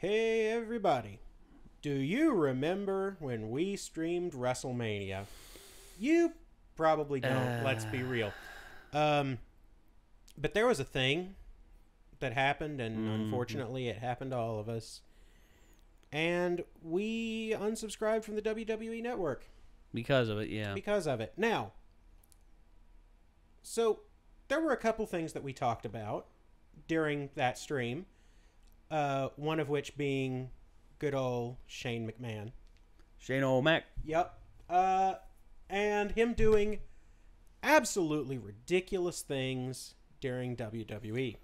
Hey everybody, do you remember when we streamed Wrestlemania? You probably don't, let's be real. But there was a thing that happened, and unfortunately it happened to all of us. And we unsubscribed from the WWE Network. Because of it, yeah. Because of it. Now, so there were a couple things that we talked about during that stream. One of which being good old Shane McMahon. Shane O'Mac. Yep. And him doing absolutely ridiculous things during WWE.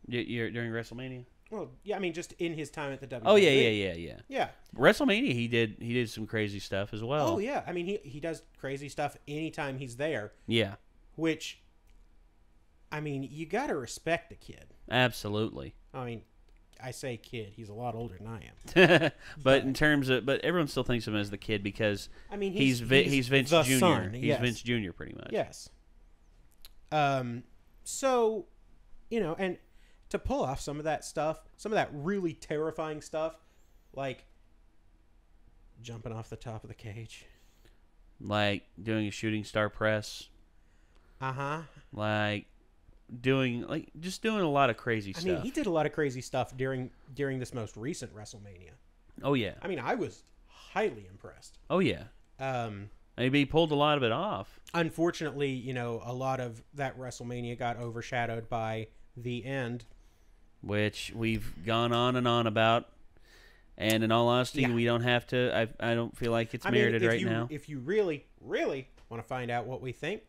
During WrestleMania? Well, yeah, I mean, just in his time at the WWE. Oh, yeah. Yeah. WrestleMania, he did some crazy stuff as well. Oh, yeah. I mean, he does crazy stuff anytime he's there. Yeah. Which, I mean, you got to respect the kid. Absolutely. I mean, I say kid. He's a lot older than I am. but in terms of, but everyone still thinks of him as the kid because I mean, he's Vince the Jr. Son, He's yes. Vince Jr. pretty much. Yes. So, you know, and to pull off some of that stuff, some of that really terrifying stuff, like jumping off the top of the cage, like doing a shooting star press, like just doing a lot of crazy stuff. I mean, he did a lot of crazy stuff during this most recent WrestleMania. Oh yeah. I mean, I was highly impressed. Oh yeah. Maybe he pulled a lot of it off. Unfortunately, you know, a lot of that WrestleMania got overshadowed by the end, which we've gone on and on about. And in all honesty, we don't have to. I don't feel like it's merited right now. If you really, really want to find out what we think,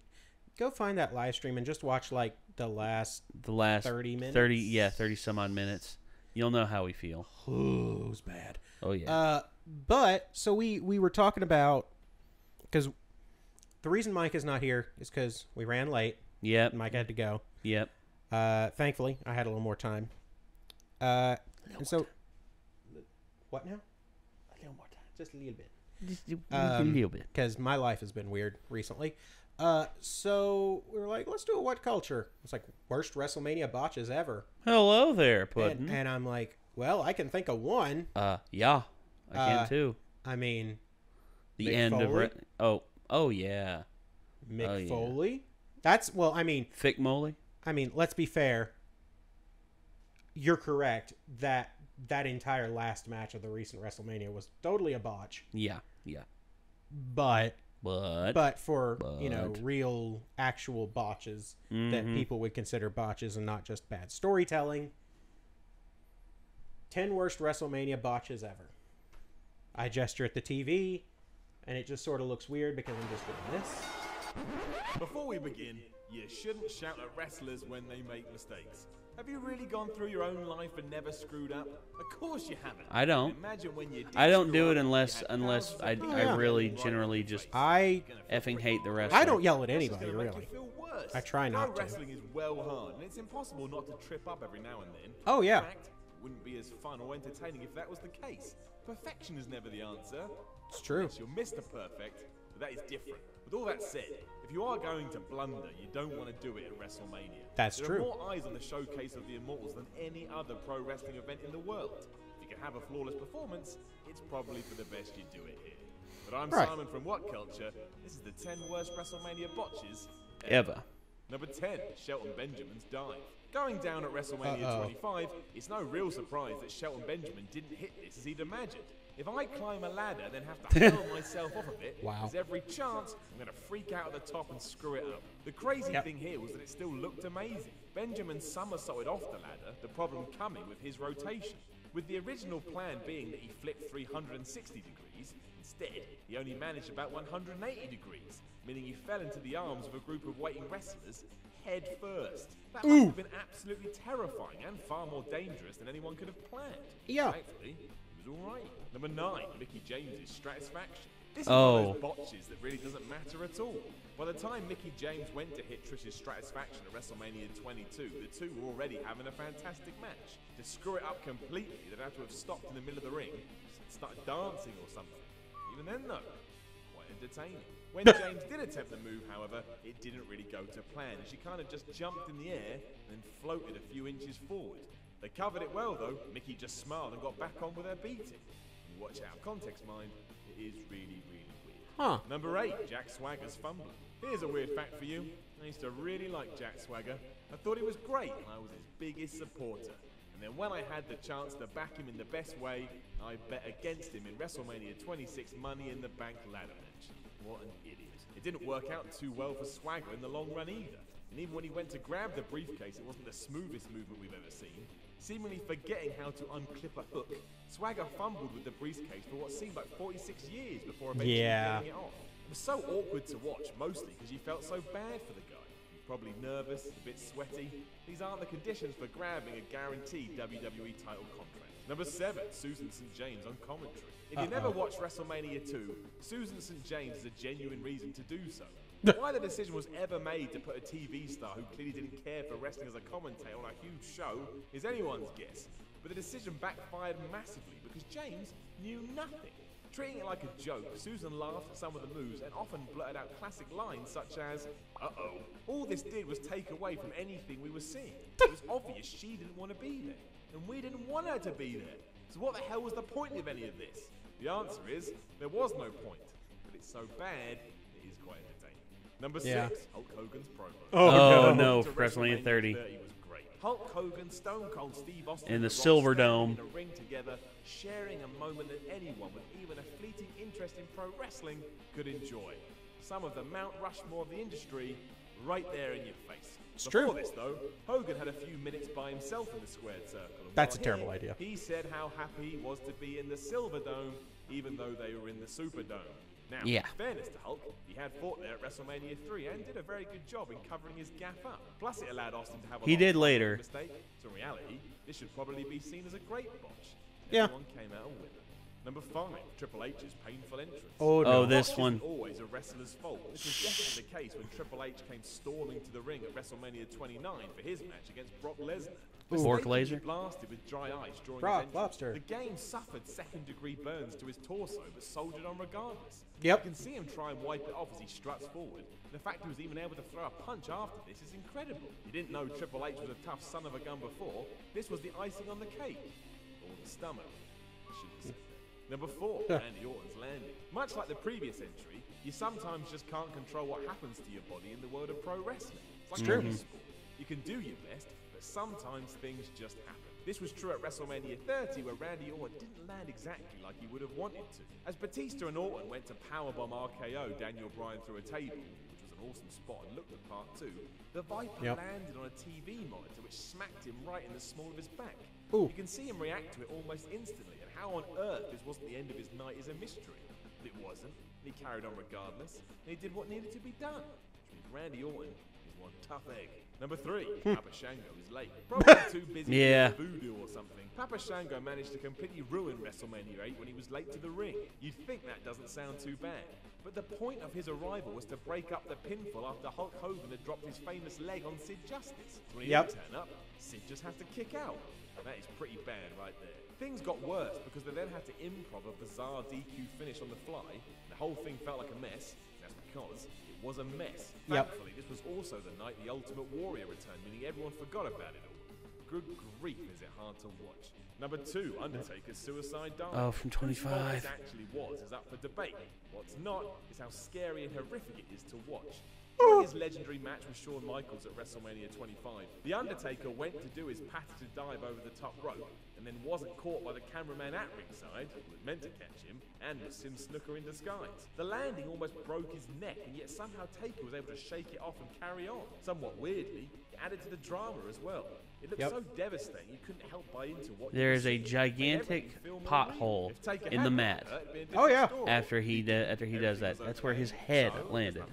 go find that live stream and just watch like the last 30 minutes. 30 some odd minutes. You'll know how we feel. Oh, it was bad. Oh yeah. But so we were talking about, because the reason Mike is not here is because we ran late. Yep. Mike had to go. Yep. Thankfully, I had a little more time. And so, what now? A little more time. Just a little bit. Just a little bit. Because my life has been weird recently. So we were like, let's do a what culture? It's like worst WrestleMania botches ever. Hello there, Puddin'. And I'm like, well, I can think of one. Yeah, I can too. I mean, the Mick end Foley? of oh yeah, Mick Foley. That's I mean, Thick Moley. I mean, let's be fair. You're correct that entire last match of the recent WrestleMania was totally a botch. Yeah. But for you know, real actual botches that people would consider botches and not just bad storytelling. 10 worst WrestleMania botches ever. I gesture at the TV, and it just sort of looks weird because I'm just doing this. Before we begin, you shouldn't shout at wrestlers when they make mistakes. Have you really gone through your own life and never screwed up? Of course you haven't. I don't. Imagine when you did. I don't do it up, unless I really generally just I effing hate the wrestler. I don't yell at It's anybody, gonna make really. you feel worse. I try not to. Pro wrestling is well hard, and it's impossible not to trip up every now and then. Oh, yeah. In fact, it wouldn't be as fun or entertaining if that was the case. Perfection is never the answer. It's true. Yes, you're Mr. Perfect, but that is different. With all that said, if you are going to blunder, you don't want to do it at WrestleMania. That's there true. There are more eyes on the showcase of the Immortals than any other pro wrestling event in the world. If you can have a flawless performance, it's probably for the best you do it here. But I'm Simon from What Culture. This is the 10 worst WrestleMania botches ever. Number 10, Shelton Benjamin's dive. Going down at WrestleMania 25, it's no real surprise that Shelton Benjamin didn't hit this as he'd imagined. If I climb a ladder, then have to hurl myself off of it, there's every chance I'm going to freak out at the top and screw it up. The crazy thing here was that it still looked amazing. Benjamin somersaulted off the ladder, the problem coming with his rotation. With the original plan being that he flipped 360 degrees, instead, he only managed about 180 degrees, meaning he fell into the arms of a group of waiting wrestlers head first. That must have been absolutely terrifying and far more dangerous than anyone could have planned. Yeah. Thankfully, it was alright. Number 9, Mickie James' STRATUSFACTION. This is one of those botches that really doesn't matter at all. By the time Mickie James went to hit Trish's STRATUSFACTION at WrestleMania 22, the two were already having a fantastic match. To screw it up completely, they'd have to have stopped in the middle of the ring and started dancing or something. Even then, though, quite entertaining. When James did attempt the move, however, it didn't really go to plan, as she kind of just jumped in the air and then floated a few inches forward. They covered it well, though. Mickey just smiled and got back on with her beating. When you watch it out of context, mind, it is really, really weird. Huh. Number 8, Jack Swagger's fumbling. Here's a weird fact for you. I used to really like Jack Swagger. I thought he was great, and I was his biggest supporter. And then when I had the chance to back him in the best way, I bet against him in WrestleMania 26 Money in the Bank ladder match. What an idiot. It didn't work out too well for Swagger in the long run either. And even when he went to grab the briefcase, it wasn't the smoothest movement we've ever seen. Seemingly forgetting how to unclip a hook, Swagger fumbled with the briefcase for what seemed like 46 years before eventually getting it off. It was so awkward to watch, mostly because you felt so bad for the guy. He was probably nervous, a bit sweaty. These aren't the conditions for grabbing a guaranteed WWE title contract. Number 7, Susan St. James on commentary. If you never watched WrestleMania 2, Susan St. James is a genuine reason to do so. Why the decision was ever made to put a TV star who clearly didn't care for wrestling as a commentator on a huge show is anyone's guess. But the decision backfired massively because James knew nothing. Treating it like a joke, Susan laughed at some of the moves and often blurted out classic lines such as, "Uh-oh." All this did was take away from anything we were seeing. It was obvious she didn't want to be there, and we didn't want her to be there. So what the hell was the point of any of this? The answer is, there was no point. But it's so bad, it is quite entertaining. Number 6, Hulk Hogan's promo. Oh no, WrestleMania 30. Was great. Hulk Hogan, Stone Cold Steve Austin, in the Silver Dome, in a ring together, sharing a moment that anyone with even a fleeting interest in pro wrestling could enjoy. Some of the Mount Rushmore of the industry, right there in your face. Before this, though, Hogan had a few minutes by himself in the squared circle. That's a terrible idea. He said how happy he was to be in the Silver Dome, even though they were in the Superdome. Now, in fairness to Hulk, he had fought there at WrestleMania 3 and did a very good job in covering his gaff up. Plus, it allowed Austin to have a mistake. So in reality, this should probably be seen as a great botch. Everyone came out a winner. Number 5, Triple H's painful entrance. Oh, this one. Isn't always a wrestler's fault. This was definitely the case when Triple H came storming to the ring at WrestleMania 29 for his match against Brock Lesnar. Fork laser. Blasted with dry ice during Brock his Lobster. The game suffered second-degree burns to his torso, but soldiered on regardless. Yep. You can see him try and wipe it off as he struts forward. The fact he was even able to throw a punch after this is incredible. You didn't know Triple H was a tough son of a gun before. This was the icing on the cake. Or the stomach. I shouldn't have said that. Number 4, Randy Orton's landing. Much like the previous entry, you sometimes just can't control what happens to your body in the world of pro wrestling. It's like any sport. You can do your best, but sometimes things just happen. This was true at WrestleMania 30, where Randy Orton didn't land exactly like he would have wanted to. As Batista and Orton went to powerbomb RKO Daniel Bryan through a table, which was an awesome spot and looked the part too, the Viper landed on a TV monitor which smacked him right in the small of his back. You can see him react to it almost instantly, and how on earth this wasn't the end of his night is a mystery. But it wasn't, and he carried on regardless, and he did what needed to be done. Which means Randy Orton is one tough egg. Number 3, Papa Shango is late. Probably too busy with voodoo or something. Papa Shango managed to completely ruin WrestleMania 8 when he was late to the ring. You'd think that doesn't sound too bad. But the point of his arrival was to break up the pinfall after Hulk Hogan had dropped his famous leg on Sid Justice. So when he didn't turn up, Sid just had to kick out. That is pretty bad right there. Things got worse because they then had to improv a bizarre DQ finish on the fly. The whole thing felt like a mess. That's because it was a mess. Thankfully, this was also the night the Ultimate Warrior returned, meaning everyone forgot about it all. Good grief, is it hard to watch. Number 2, Undertaker's suicide dive. Oh, from 25. What this actually was is up for debate. What's not is how scary and horrific it is to watch. During his legendary match with Shawn Michaels at WrestleMania 25, The Undertaker went to do his patented dive over the top rope and then wasn't caught by the cameraman at ringside, who was meant to catch him, and was Sim Snooker in disguise. The landing almost broke his neck, and yet somehow Taker was able to shake it off and carry on. Somewhat weirdly, it added to the drama as well. It looked so devastating you couldn't help buy into what there is a gigantic pothole in the mat. After he does that, that's where his head landed.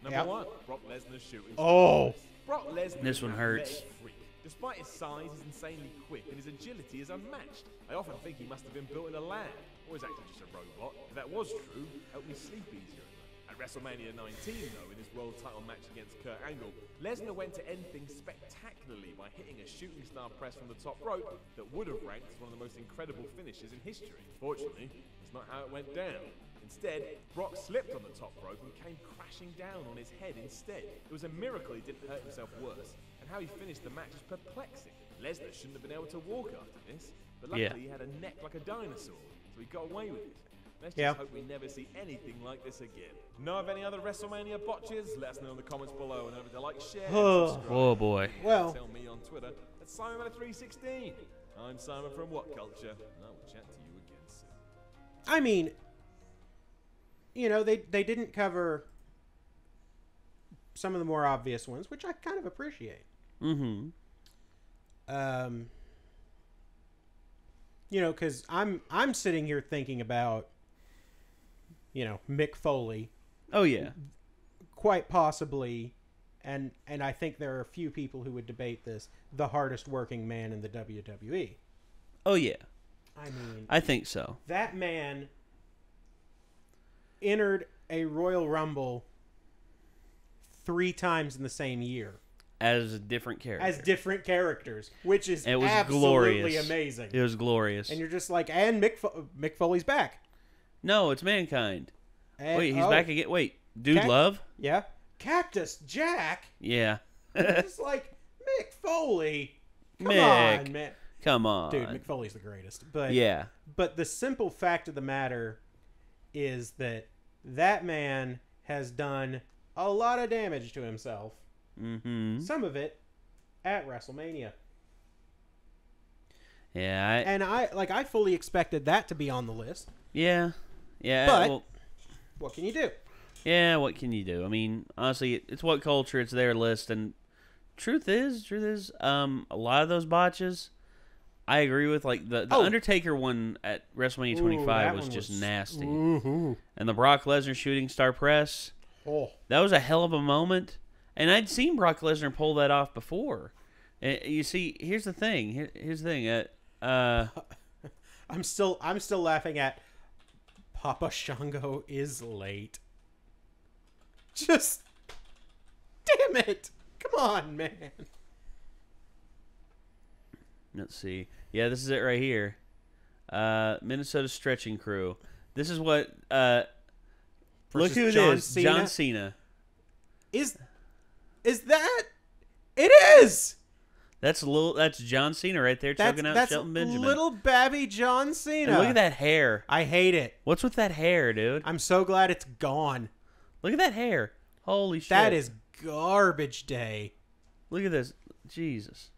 Number 1, Brock Lesnar's shooting. Brock Lesnar this one hurts. Despite his size, he's insanely quick and his agility is unmatched. I often think he must have been built in a lab, or is actually just a robot. If that was true, help me sleep easier. At WrestleMania 19, though, in his world title match against Kurt Angle, Lesnar went to end things spectacularly by hitting a shooting star press from the top rope that would have ranked as one of the most incredible finishes in history. Fortunately, that's not how it went down. Instead, Brock slipped on the top rope and came crashing down on his head instead. It was a miracle he didn't hurt himself worse. And How he finished the match was perplexing. Lesnar shouldn't have been able to walk after this, but luckily he had a neck like a dinosaur, so he got away with it. Let's just hope we never see anything like this again. Know of any other Wrestlemania botches? Let us know in the comments below, and remember to like, share, and subscribe. Oh boy. Well, Tell me on Twitter at SimonMiller316. I'm Simon from What Culture, and I will chat to you again soon. I mean, you know, they didn't cover some of the more obvious ones, which I kind of appreciate. Mm-hmm. You know, because I'm sitting here thinking about, you know, Mick Foley. Oh yeah. Quite possibly, and I think there are a few people who would debate this, the hardest working man in the WWE. Oh yeah. I mean, I think so. That man entered a Royal Rumble 3 times in the same year. As a different character. As different characters, which is it was absolutely glorious. amazing. It was glorious. And you're just like, and Mick Foley's back. No, it's Mankind. And, wait, he's back again. Wait, Dude Love? Yeah. Cactus Jack? Yeah. It's like, Mick Foley. Come Mick. on, man. Come on. Dude, Mick Foley's the greatest. But yeah. But the simple fact of the matter is that man has done a lot of damage to himself. Mm-hmm. Some of it at WrestleMania. Yeah. And I fully expected that to be on the list. Yeah. Yeah. But what can you do? Yeah, what can you do? I mean, honestly, it's What Culture. It's their list, and truth is, a lot of those botches, I agree with. Like the Undertaker one at WrestleMania 25 was just nasty, and the Brock Lesnar shooting star press. Oh, that was a hell of a moment, and I'd seen Brock Lesnar pull that off before. And you see, here's the thing. Here's the thing. I'm still laughing at Papa Shango is late. Just damn it. Come on, man. Let's see. Yeah, this is it right here. Minnesota Stretching Crew. This is what look who it is. John Cena. Is that it is? That's John Cena right there choking out Shelton Benjamin. Little babby John Cena. And look at that hair. I hate it. What's with that hair, dude? I'm so glad it's gone. Look at that hair. Holy shit. That is garbage day. Look at this. Jesus.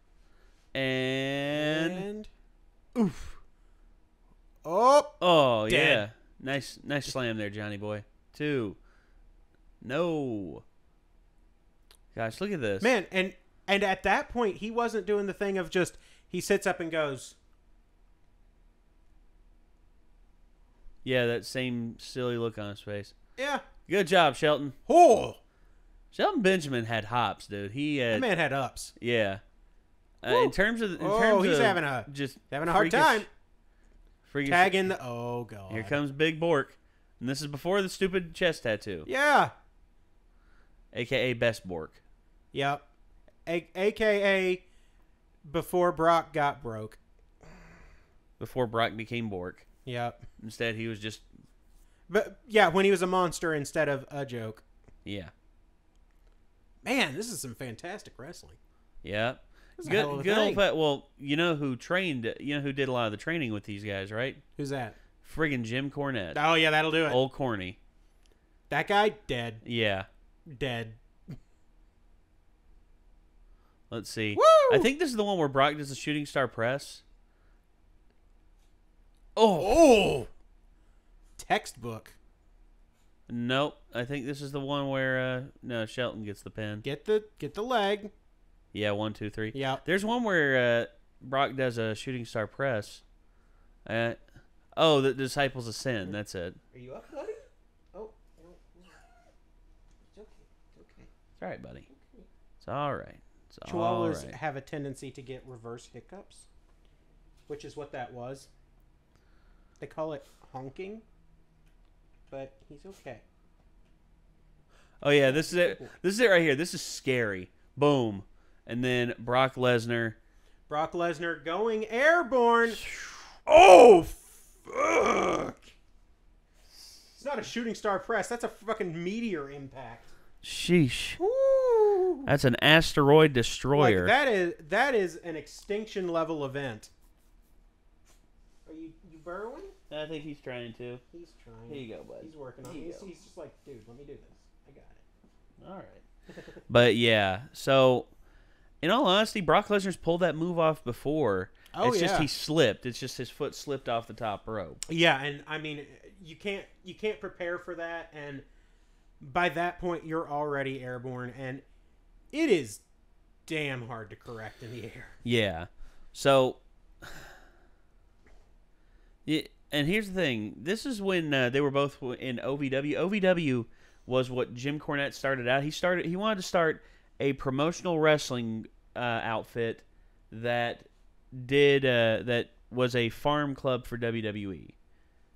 And oof. Oh dead. Yeah. Nice slam there, Johnny boy. 2. No. Gosh, look at this. Man, and at that point he wasn't doing the thing of just he sits up and goes. Yeah, that same silly look on his face. Yeah. Good job, Shelton. Oh. Shelton Benjamin had hops, dude. That man had ups. Yeah. In terms of he's having a hard time. Tag in the god. Here comes Big Bork, and this is before the stupid chest tattoo. Yeah. AKA Best Bork. Yep. AKA before Brock got broke. Before Brock became Bork. Yep. Instead, he was just. But yeah, when he was a monster instead of a joke. Yeah. Man, this is some fantastic wrestling. Yeah. Good old fat. Well, you know who trained? You know who did a lot of the training with these guys, right? Who's that? Friggin' Jim Cornette. Oh yeah, that'll do it. Old Corny. That guy dead. Yeah. Dead. Let's see. Woo! I think this is the one where Brock does the shooting star press. Oh. Textbook. Nope. I think this is the one where no, Shelton gets the pin. Get the leg. Yeah, 1, 2, 3. Yeah. There's one where Brock does a shooting star press. The Disciples of Sin. That's it. Are you up, buddy? Oh. It's okay. It's all right, buddy. It's all right. Chihuahuas have a tendency to get reverse hiccups, which is what that was. They call it honking, but he's okay. Oh yeah, this is it. This is it right here. This is scary. Boom. And then Brock Lesnar. Brock Lesnar going airborne. Oh, fuck. It's not a shooting star press. That's a fucking meteor impact. Sheesh. Ooh. That's an asteroid destroyer. Like that is an extinction level event. Are you burrowing? I think he's trying to. He's trying. Here you go, bud. He's working on it. He's just like, dude, let me do this. I got it. All right. But yeah, so in all honesty, Brock Lesnar's pulled that move off before. It's just he slipped. It's just his foot slipped off the top rope. Yeah, and I mean, you can't prepare for that, and by that point you're already airborne, and it is damn hard to correct in the air. Yeah. So, and here's the thing. This is when they were both in OVW. OVW was what Jim Cornette started out. He wanted to start a promotional wrestling outfit that was a farm club for WWE.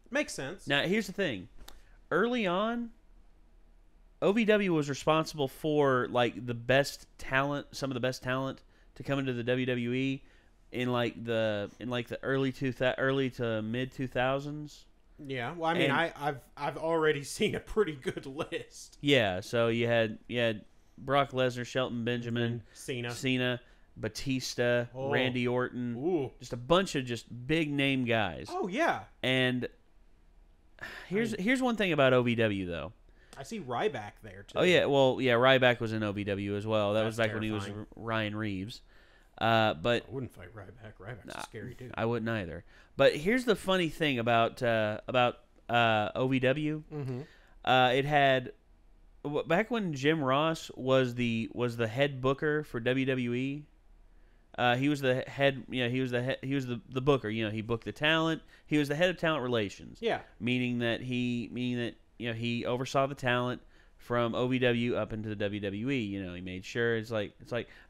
Makes sense. Now, here's the thing. Early on, OVW was responsible for like the best talent, some of the best talent to come into the WWE in the early to mid 2000s. Yeah, well, I mean, I've already seen a pretty good list. Yeah, so you had Brock Lesnar, Shelton Benjamin, Cena, Batista, Randy Orton, just a bunch of just big name guys. Oh yeah. And here's one thing about OVW though. I see Ryback there too. Oh yeah, well yeah, Ryback was in OVW as well. That was back when he was Ryan Reeves. But I wouldn't fight Ryback. Ryback's a scary dude. I wouldn't either. But here's the funny thing about OVW. Mm-hmm. It had back when Jim Ross was the head booker for WWE. He was the head. He was the booker. He booked the talent. He was the head of talent relations. Yeah. Meaning that he oversaw the talent from OVW up into the WWE. He made sure it's like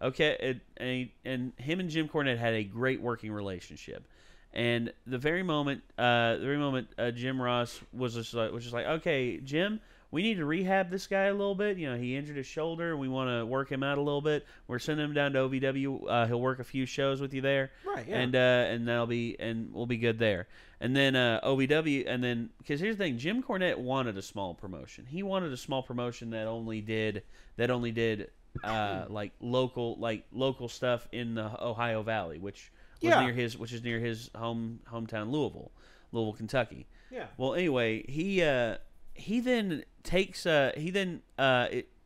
okay, and him and Jim Cornette had a great working relationship. And the very moment Jim Ross was just like, okay, Jim, we need to rehab this guy a little bit. He injured his shoulder, and we want to work him out a little bit. We're sending him down to OVW. He'll work a few shows with you there, right? Yeah. And we'll be good there. And then OVW, and then because here's the thing, Jim Cornette wanted a small promotion. He wanted a small promotion that only did like local stuff in the Ohio Valley, which is near his hometown Louisville, Kentucky. Yeah. Well, anyway, he then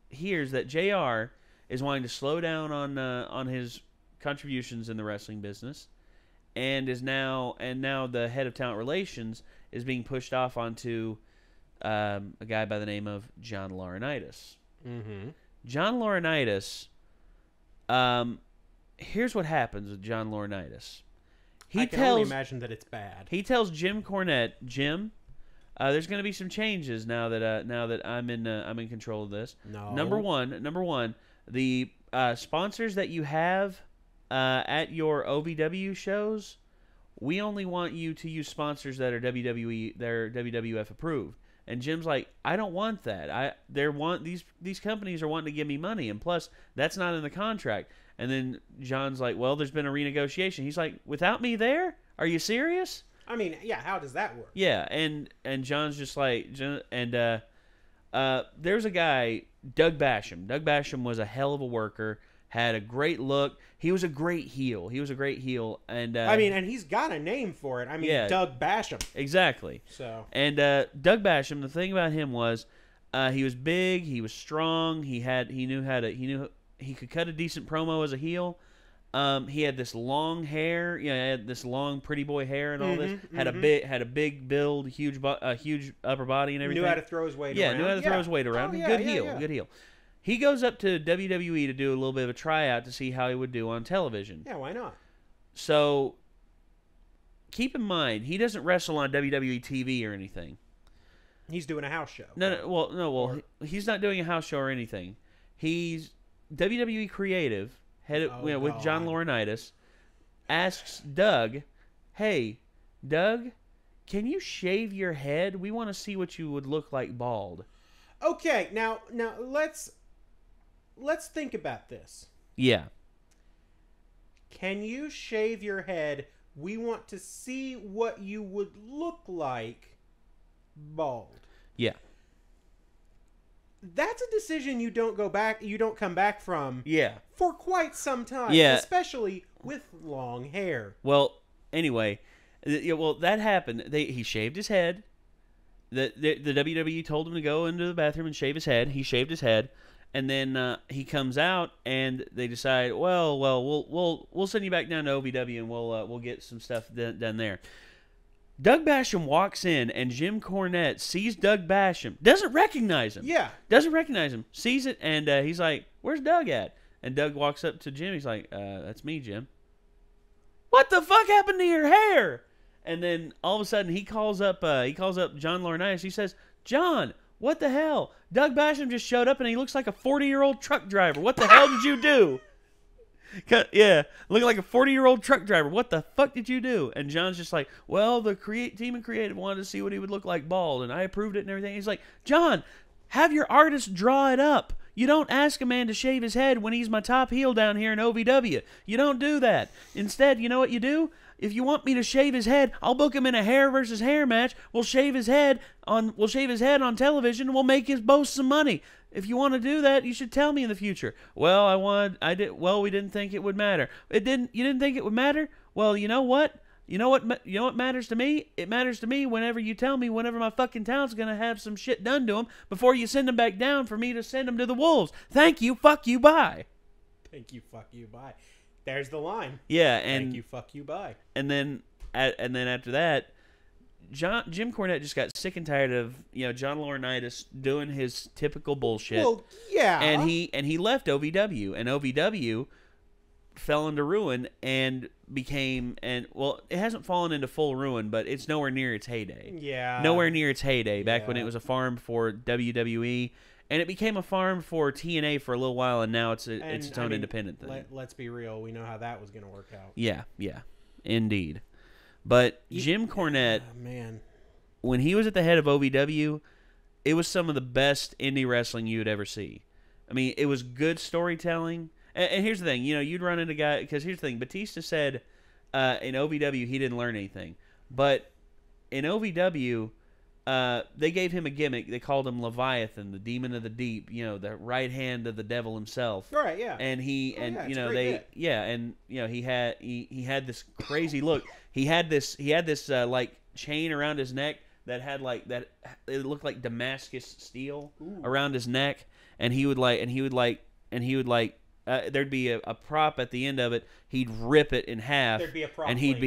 hears that JR is wanting to slow down on his contributions in the wrestling business, and now the head of talent relations is being pushed off onto a guy by the name of John Laurinaitis. Mm-hmm. John Laurinaitis. Here's what happens with John Laurinaitis. I can only imagine that it's bad. He tells Jim Cornette, Jim, there's going to be some changes now that I'm in control of this. No. Number one, the sponsors that you have at your OVW shows, we only want you to use sponsors that are WWF approved. And Jim's like, I don't want that. These companies are wanting to give me money, and plus that's not in the contract. And then John's like, well, there's been a renegotiation. He's like, without me there? Are you serious? I mean, yeah, how does that work? Yeah, and John's just like, there's a guy, Doug Basham. Doug Basham was a hell of a worker, had a great look. He was a great heel. And I mean, and he's got a name for it. I mean, yeah, Doug Basham. Exactly. So. And Doug Basham, the thing about him was, he was big, he was strong, he could cut a decent promo as a heel. He had this long hair, he had this long pretty boy hair and all this. Had a big build, huge upper body and everything. Knew how to throw his weight around. Yeah, knew how to throw his weight around. Good heel. He goes up to WWE to do a little bit of a tryout to see how he would do on television. Yeah, why not? So keep in mind, he doesn't wrestle on WWE TV or anything. He's doing a house show. He's not doing a house show or anything. He's WWE Creative, with John Laurinaitis, asks Doug, hey, Doug, can you shave your head? We want to see what you would look like bald. Okay, now let's think about this. Yeah. Can you shave your head? We want to see what you would look like bald. Yeah. that's a decision you don't come back from for quite some time. Especially with long hair. Well, anyway, that happened. He shaved his head. The WWE told him to go into the bathroom and shave his head. He shaved his head, and then he comes out, and they decide, we'll send you back down to OVW, and we'll get some stuff done there. Doug Basham walks in, and Jim Cornette sees Doug Basham, doesn't recognize him. Doesn't recognize him. Sees it, and he's like, "Where's Doug at?" And Doug walks up to Jim. He's like, "That's me, Jim." What the fuck happened to your hair? And then all of a sudden he calls up John Laurinaitis. He says, "John, what the hell? Doug Basham just showed up and he looks like a 40-year-old truck driver. What the hell did you do?" Yeah, looking like a 40-year-old truck driver. What the fuck did you do? And John's just like, "Well, the team and creative wanted to see what he would look like bald, and I approved it and everything." He's like, "John, have your artist draw it up. You don't ask a man to shave his head when he's my top heel down here in OVW. You don't do that. Instead, you know what you do? If you want me to shave his head, I'll book him in a hair versus hair match. We'll shave his head on television, and we'll make his boss some money. If you want to do that, you should tell me in the future." "Well, we didn't think it would matter." You didn't think it would matter? Well, you know what? You know what matters to me? It matters to me whenever you tell me whenever my fucking talent's going to have some shit done to him before you send him back down for me to send him to the Wolves. Thank you, fuck you, bye. Thank you, fuck you, bye. There's the line. Yeah, and thank you, fuck you, bye. And then after that, Jim Cornette just got sick and tired of John Laurinaitis doing his typical bullshit. Well, yeah. And he left OVW, and OVW fell into ruin and it hasn't fallen into full ruin, but it's nowhere near its heyday. Yeah. Nowhere near its heyday back when it was a farm for WWE. And it became a farm for TNA for a little while, and now it's its own independent thing. Let's be real. We know how that was going to work out. Yeah, indeed. But Jim Cornette, man, when he was at the head of OVW, it was some of the best indie wrestling you would ever see. I mean, it was good storytelling. And here's the thing, you'd run into guys, because here's the thing, Batista said in OVW he didn't learn anything. But in OVW, they gave him a gimmick. They called him Leviathan, the demon of the deep, the right hand of the devil himself. Right, yeah. And he he had this crazy look. He had this like chain around his neck that had it looked like Damascus steel around his neck, and he would there'd be a prop at the end of it. He'd rip it in half. There'd be a prop and he'd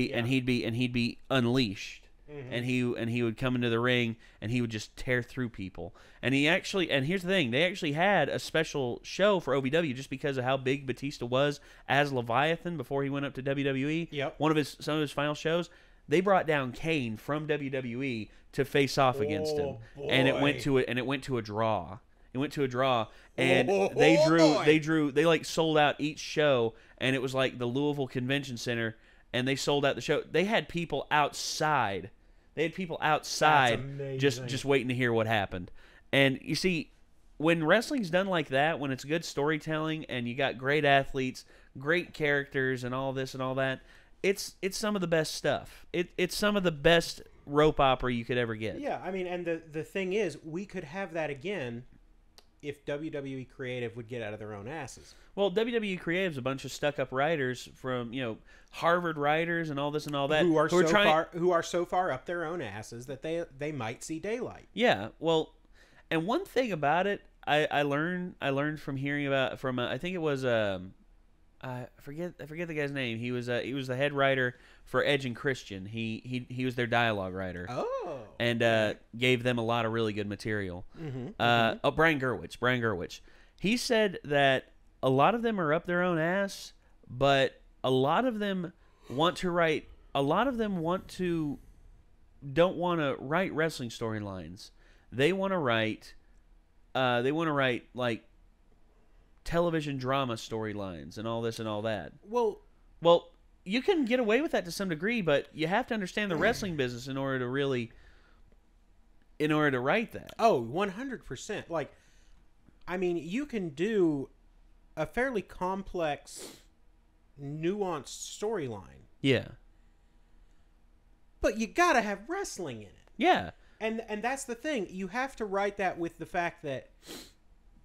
be unleashed. Mm-hmm. And he would come into the ring and he would just tear through people. And here's the thing, they actually had a special show for OVW just because of how big Batista was as Leviathan before he went up to WWE. Yep. Some of his final shows, they brought down Kane from WWE to face off against him. Boy. And it went to a draw. It went to a draw, and they like sold out each show, and it was like the Louisville Convention Center, and they sold out the show. They had people outside. Just waiting to hear what happened. And you see, when wrestling's done like that, when it's good storytelling and you got great athletes, great characters, and all this and all that, it's some of the best stuff. It's some of the best rope opera you could ever get. Yeah, I mean, and the thing is, we could have that again if WWE Creative would get out of their own asses. Well, WWE Creative's a bunch of stuck-up writers from, Harvard writers and all this and all that. Who are so far up their own asses that they might see daylight. Yeah, well, and one thing about it, I learned from hearing about, I think it was, I forget the guy's name. He was the head writer for Edge and Christian. He was their dialogue writer. Oh. And gave them a lot of really good material. Mm-hmm. Brian Gerwich. He said that a lot of them are up their own ass, but a lot of them don't want to write wrestling storylines. They want to write like television drama storylines and all this and all that. Well, you can get away with that to some degree, but you have to understand the wrestling business in order to write that. Oh, 100%. Like, I mean, you can do a fairly complex, nuanced storyline. Yeah. But you gotta have wrestling in it. Yeah. And that's the thing. You have to write that with the fact that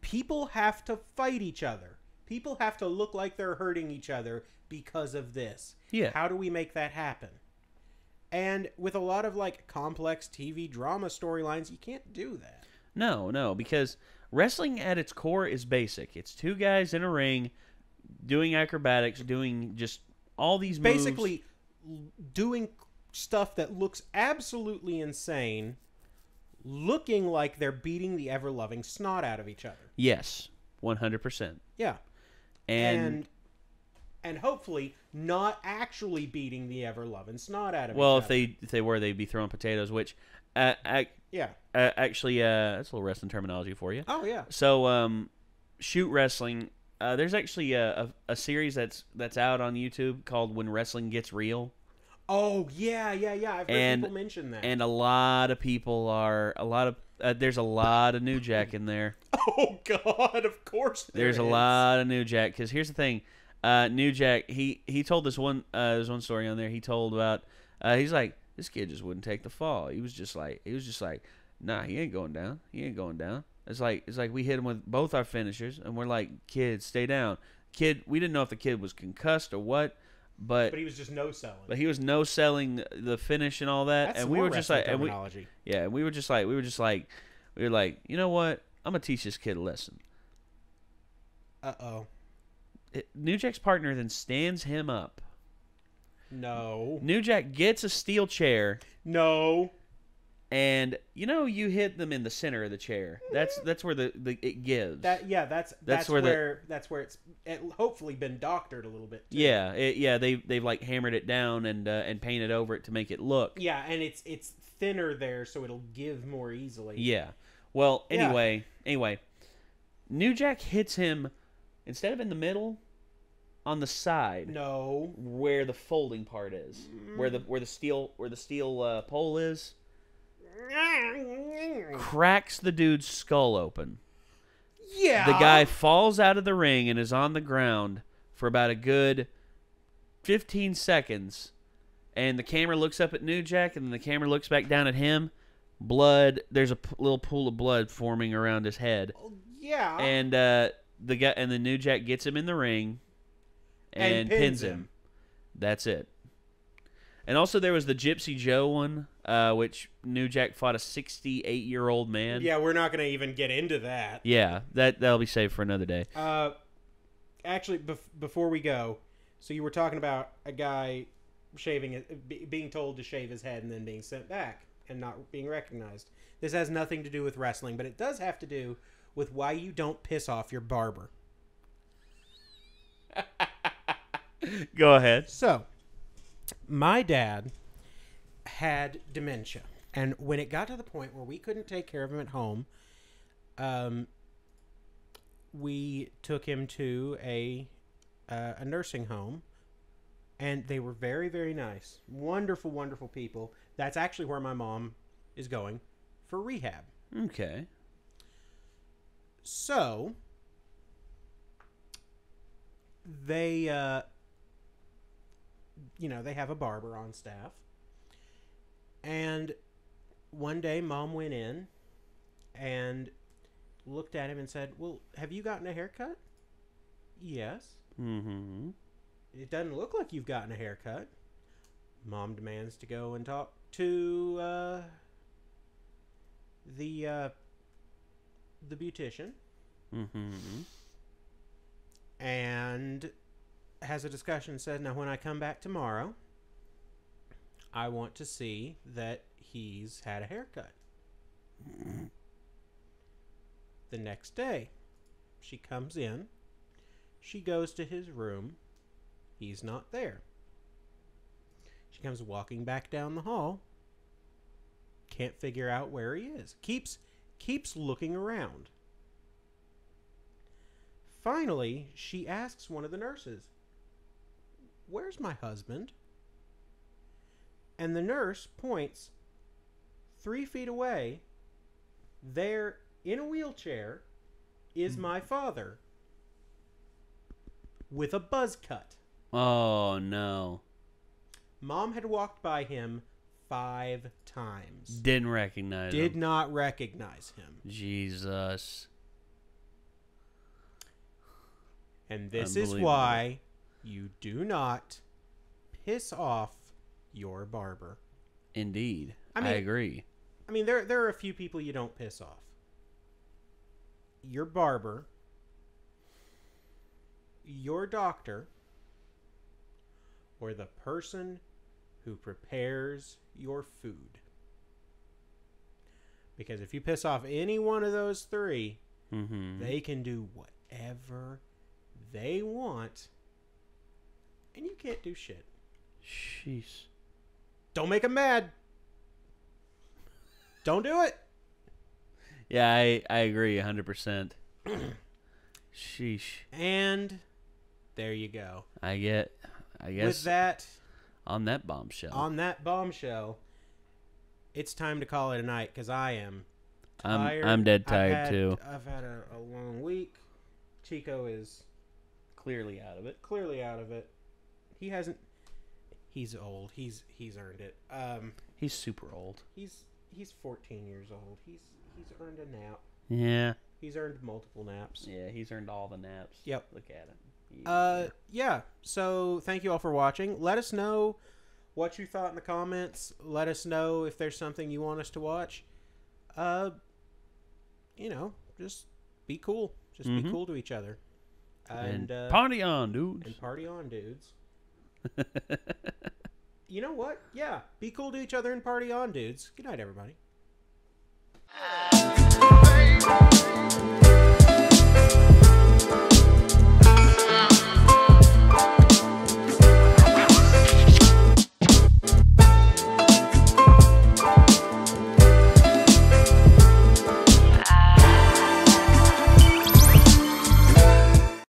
people have to fight each other. People have to look like they're hurting each other because of this. Yeah. How do we make that happen? And with a lot of like complex TV drama storylines, you can't do that. No, because wrestling at its core is basic. It's two guys in a ring doing acrobatics, doing just all these moves. Basically doing stuff that looks absolutely insane, looking like they're beating the ever-loving snot out of each other. Yes, 100%. Yeah. And hopefully not actually beating the ever-loving snot out of each other. well, if they were, they'd be throwing potatoes, which actually that's a little wrestling terminology for you. Oh yeah. So shoot wrestling, there's actually a series that's out on YouTube called When Wrestling Gets Real. Oh yeah. I've heard people mention that. And a lot of people there's a lot of New Jack in there. Oh God, of course There's a lot of New Jack, because here's the thing. New Jack, he told this one there's one story on there. He told about he's like, this kid just wouldn't take the fall. He was just like, nah, he ain't going down. It's like we hit him with both our finishers, and we're like, kid, stay down. Kid, we didn't know if the kid was concussed or what, but he was just no-selling. But he was no-selling the finish and all that. That's and we were just like, terminology. we were like, you know what? I'm gonna teach this kid a lesson. Uh-oh. New Jack's partner then stands him up. No. New Jack gets a steel chair. No. And you hit them in the center of the chair. That's where it gives. That's where it's hopefully been doctored a little bit too. Yeah, they've like hammered it down and painted over it to make it look. Yeah, and it's thinner there, so it'll give more easily. Yeah. Well, anyway, New Jack hits him instead of in the middle, on the side. No. Where the folding part is, where the steel pole is. Cracks the dude's skull open. Yeah. The guy falls out of the ring and is on the ground for about a good 15 seconds. And the camera looks up at New Jack, and then the camera looks back down at him. Blood. There's a little pool of blood forming around his head. Yeah. And the New Jack gets him in the ring and pins him. That's it. And also there was the Gypsy Joe one, which New Jack fought a 68-year-old man. Yeah, we're not going to even get into that. Yeah, that'll be saved for another day. Actually, before we go, so you were talking about a guy being told to shave his head and then being sent back and not being recognized. This has nothing to do with wrestling, but it does have to do with why you don't piss off your barber. Go ahead. So, my dad had dementia, and when it got to the point where we couldn't take care of him at home, we took him to a nursing home, and they were very, very nice. Wonderful, wonderful people. That's actually where my mom is going for rehab. Okay. So, they, they have a barber on staff. And one day, Mom went in and looked at him and said, well, have you gotten a haircut? Yes. Mm-hmm. It doesn't look like you've gotten a haircut. Mom demands to go and talk to the beautician. Mm-hmm. And has a discussion and says, now when I come back tomorrow, I want to see that he's had a haircut. The next day, she comes in. She goes to his room. He's not there. She comes walking back down the hall. Can't figure out where he is. Keeps looking around. Finally, she asks one of the nurses, where's my husband? And the nurse points 3 feet away. There, in a wheelchair, is my father with a buzz cut. Oh, no. Mom had walked by him 5 times. Didn't recognize him. Did not recognize him. Jesus. And this is why you do not piss off your barber. Indeed. I agree. I mean, there are a few people you don't piss off. Your barber, your doctor, or the person who prepares your food. Because if you piss off any one of those three, they can do whatever they want, and you can't do shit. Sheesh. Don't make them mad. Don't do it. Yeah, I agree 100%. Sheesh. And there you go. I guess with that, on that bombshell, it's time to call it a night because I am tired. I'm dead tired too. I've had a long week. Chico is clearly out of it. He hasn't. He's old. He's earned it. He's super old. He's 14 years old. He's earned a nap. Yeah. He's earned multiple naps. Yeah, he's earned all the naps. Yep. Look at him. Yeah. So thank you all for watching. Let us know what you thought in the comments. Let us know if there's something you want us to watch. Just be cool. Just be cool to each other. And party on, dudes. And party on, dudes. You know what? Yeah. Be cool to each other and party on, dudes. Good night, everybody.